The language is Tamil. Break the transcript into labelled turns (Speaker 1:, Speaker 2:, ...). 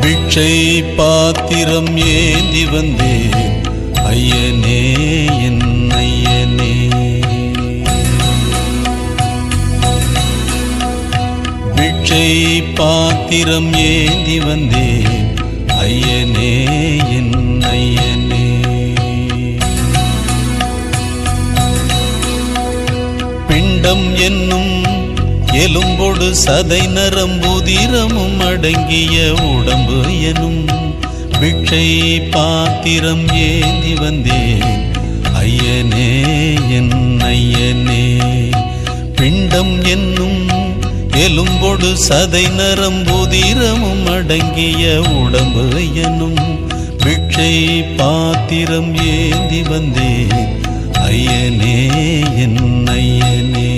Speaker 1: பிட்சை பாத்திரம் ஏந்தி வந்தேன் ஐயனே என் ஐயனே. பிட்சை பாத்திரம் ஏந்தி வந்தேன் ஐயனே என் ஐயனே. பிண்டம் என்னும் எலும்பொடு சதை நரம்புதிரமும் அடங்கிய உடம்பு எனும் பிட்சை பாத்திரம் ஏந்தி வந்தேன் ஐயனே என் ஐயனே. பிண்டம் என்னும் எலும்பொடு சதை நரம்புதிரமும் அடங்கிய உடம்பு எனும் பிட்சை பாத்திரம் ஏந்தி வந்தேன் ஐயனே என் ஐயனே.